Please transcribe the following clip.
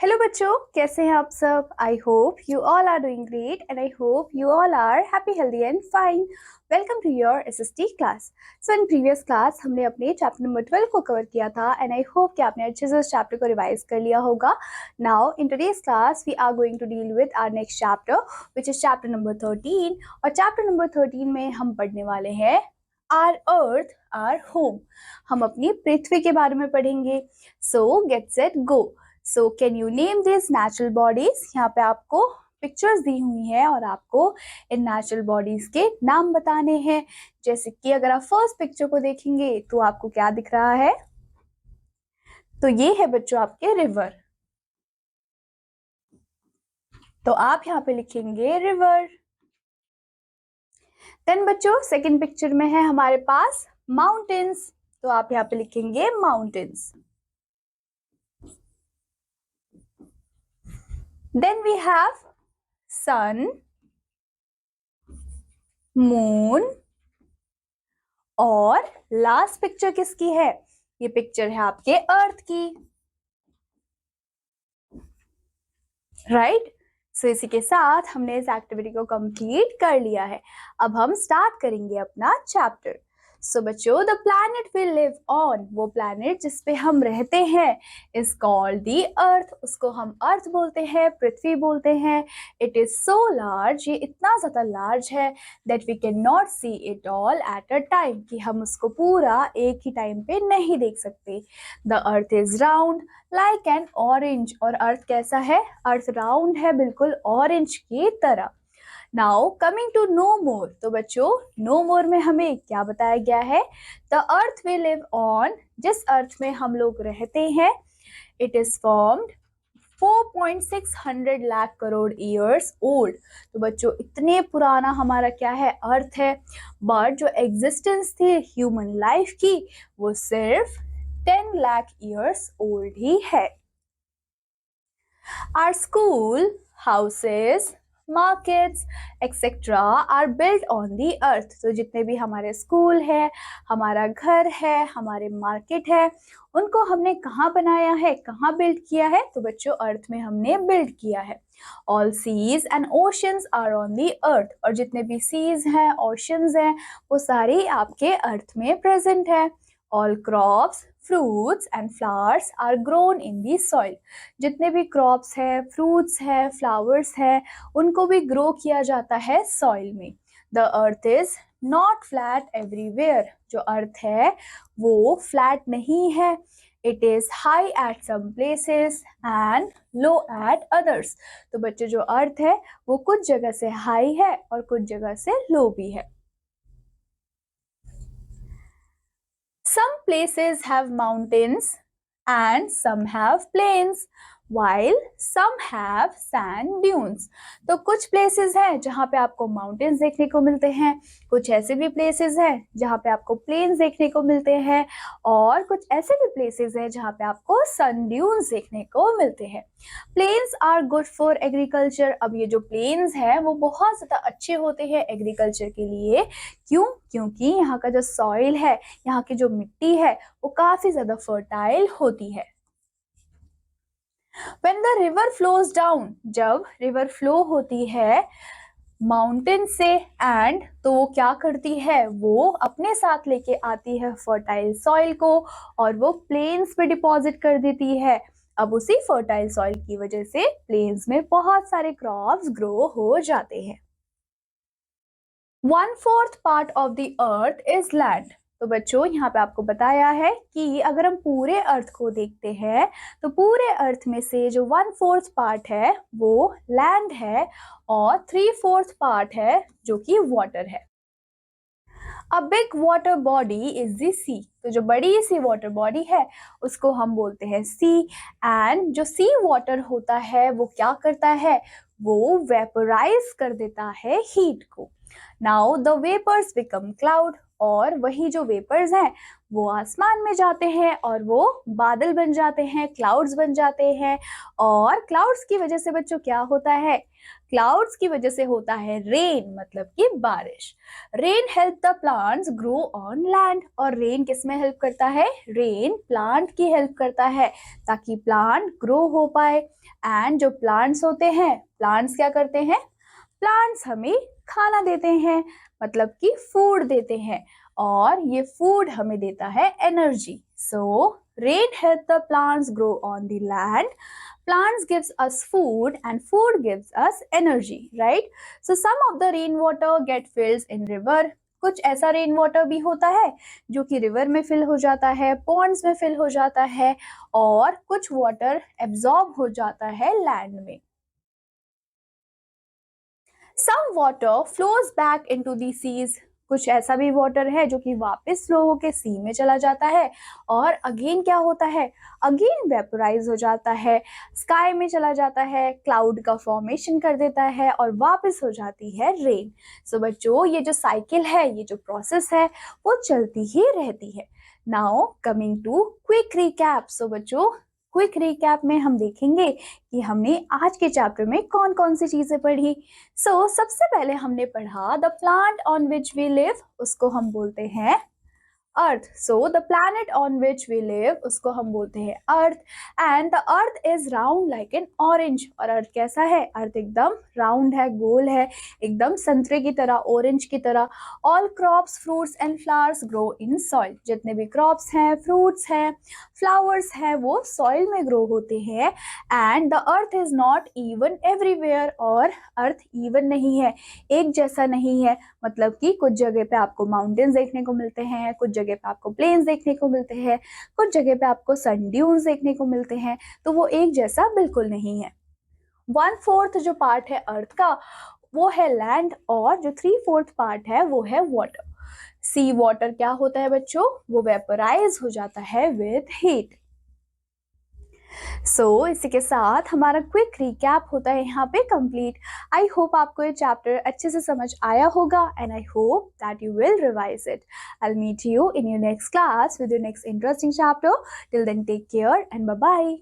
Hello बच्चों, कैसे हैं आप सब। I hope you all are doing great and I hope you all are happy healthy and fine. Welcome to your SST class. So in previous class हमने अपने chapter number 12 को cover किया था एंड आई होप कि आपने अच्छे से उस चैप्टर को रिवाइज कर लिया होगा। Now in today's class we are going to deal with our next chapter which is chapter number 13। और चैप्टर नंबर 13 में हम पढ़ने वाले हैं आर अर्थ आर होम। हम अपनी पृथ्वी के बारे में पढ़ेंगे। सो get set go. So can you name this natural bodies. यहाँ पे आपको पिक्चर्स दी हुई है और आपको इन नेचुरल बॉडीज के नाम बताने हैं। जैसे कि अगर आप फर्स्ट पिक्चर को देखेंगे तो आपको क्या दिख रहा है, तो ये है बच्चों आपके रिवर। तो आप यहाँ पे लिखेंगे रिवर। देन बच्चों सेकंड पिक्चर में है हमारे पास माउंटेन्स, तो आप यहाँ पे लिखेंगे mountains. Then we have sun, moon और लास्ट पिक्चर किसकी है, ये पिक्चर है आपके अर्थ की, राइट। सो इसी के साथ हमने इस एक्टिविटी को कंप्लीट कर लिया है। अब हम स्टार्ट करेंगे अपना चैप्टर। सो बच्चों, the planet we live on, वो प्लैनेट जिसपे हम रहते हैं, इज कॉल्ड दी अर्थ। उसको हम अर्थ बोलते हैं, पृथ्वी बोलते हैं। इट इज सो लार्ज, ये इतना ज्यादा लार्ज है that we can not see it all at a time, कि हम उसको पूरा एक ही टाइम पे नहीं देख सकते। The earth is round like an orange, और अर्थ कैसा है, अर्थ राउंड है बिल्कुल ऑरेंज की तरह। नाउ कमिंग टू नो मोर, तो बच्चों नो मोर में हमें क्या बताया गया है, the earth we live on, जिस अर्थ में हम लोग रहते हैं, it is formed 4.6 lakh crore years old. तो बच्चों इतने पुराना हमारा क्या है, अर्थ है। बट जो एग्जिस्टेंस थी ह्यूमन लाइफ की, वो सिर्फ 10 लाख ईयर्स ओल्ड ही है। Our school, houses, markets, etc. are built on the earth. तो जितने भी हमारे स्कूल है, हमारा घर है, हमारे मार्केट है, उनको हमने कहाँ बनाया है, कहाँ बिल्ड किया है, तो बच्चों अर्थ में हमने बिल्ड किया है। All seas and oceans are on the earth. और जितने भी seas हैं, oceans हैं, वो सारे आपके अर्थ में प्रेजेंट है। All crops, fruits and flowers are grown in the soil. जितने भी क्रॉप्स है, फ्रूट्स है, फ्लावर्स है, उनको भी ग्रो किया जाता है सॉइल में। The earth is not flat everywhere, जो अर्थ है वो फ्लैट नहीं है। It is high at some places and low at others. तो बच्चे जो अर्थ है वो कुछ जगह से हाई है और कुछ जगह से लो भी है। Some places have mountains and some have plains, while some have sand dunes. तो कुछ places हैं जहाँ पे आपको mountains देखने को मिलते हैं, कुछ ऐसे भी places हैं जहाँ पे आपको plains देखने को मिलते हैं, और कुछ ऐसे भी places हैं जहाँ पे आपको sand dunes देखने को मिलते हैं। Plains are good for agriculture. अब ये जो plains हैं वो बहुत ज़्यादा अच्छे होते हैं एग्रीकल्चर के लिए। क्यों? क्योंकि यहाँ का जो सॉइल है, यहाँ की जो मिट्टी है, वो काफी ज्यादा फर्टाइल होती है। When the river flows down, जब रिवर फ्लो होती है माउंटेन से, एंड तो वो क्या करती है, वो अपने साथ लेके आती है फर्टाइल सॉइल को और वो प्लेन्स पे डिपॉजिट कर देती है। अब उसी फर्टाइल सॉइल की वजह से प्लेन्स में बहुत सारे क्रॉप्स ग्रो हो जाते हैं। 1/4 part of the earth is land. तो बच्चों यहाँ पे आपको बताया है कि अगर हम पूरे अर्थ को देखते हैं तो पूरे अर्थ में से जो 1/4 पार्ट है वो लैंड है और 3/4 पार्ट है जो कि वाटर है। A big water body is the sea. तो जो बड़ी सी वाटर बॉडी है उसको हम बोलते हैं सी। एंड जो सी वाटर होता है वो क्या करता है, वो वेपोराइज कर देता है हीट को। Now the vapours become cloud, और वही जो वेपर्स हैं वो आसमान में जाते हैं और वो बादल बन जाते हैं, क्लाउड्स बन जाते हैं। और क्लाउड्स की वजह से बच्चों क्या होता है? क्लाउड्स की वजह से होता है रेन, मतलब कि बारिश। Rain help the plants grow on land. और रेन किस में हेल्प करता है? रेन प्लांट की हेल्प करता है ताकि प्लांट ग्रो हो पाए। एंड जो प्लांट्स होते हैं, प्लांट्स क्या करते हैं? प्लांट्स हमें खाना देते हैं, मतलब कि फूड देते हैं, और ये फूड हमें देता है energy. So rain help the plants grow on the land, plants gives us food and food gives us energy, right? So some of the rainwater get filled in river. कुछ ऐसा rain water भी होता है जो कि river में fill हो जाता है, पॉन्ड्स में फिल हो जाता है, और कुछ वाटर एब्जॉर्ब हो जाता है लैंड में। Some water flows back into the seas. कुछ ऐसा भी वाटर है जो कि वापस फ्लो होके सी में चला जाता है और अगेन क्या होता है? अगेन वेपोराइज हो जाता है, स्काई में चला जाता है, क्लाउड का फॉर्मेशन कर देता है और वापस हो जाती है रेन। सो बच्चों, ये जो साइकिल है, ये जो प्रोसेस है, वो चलती ही रहती है। Now coming to quick recap. So बच्चों, क्विक रिकैप में हम देखेंगे कि हमने आज के चैप्टर में कौन कौन सी चीजें पढ़ी। सबसे पहले हमने पढ़ा the plant on which we live, उसको हम बोलते हैं earth. So the planet on which we live, उसको हम बोलते हैं earth. And the earth is round like an orange. और अर्थ कैसा है? अर्थ एकदम राउंड है, गोल है, एकदम संतरे की तरह, ऑरेंज की तरह। All crops, fruits and flowers grow in soil. जितने भी क्रॉप्स हैं, फ्रूट्स हैं, फ्लावर्स हैं, वो सॉइल में ग्रो होते हैं। And the earth is not even everywhere. और अर्थ इवन नहीं है, एक जैसा नहीं है। मतलब कि कुछ जगह पे आपको माउंटेन्स देखने को मिलते हैं, कुछ जगह पे आपको प्लेन्स देखने को मिलते हैं, कुछ जगह पे आपको सन ड्यून्स देखने को मिलते हैं, तो वो एक जैसा बिल्कुल नहीं है। 1/4 जो पार्ट है अर्थ का वो है लैंड, और जो 3/4 पार्ट है वो है वाटर। सी वाटर क्या होता है बच्चों? वो वेपोराइज हो जाता है विद हीट। इसी के साथ हमारा क्विक रिकैप होता है यहाँ पे कंप्लीट। आई होप आपको ये चैप्टर अच्छे से समझ आया होगा, and I hope that you will revise it. I meet you in your next class with your next interesting chapter. Till then take care and bye bye.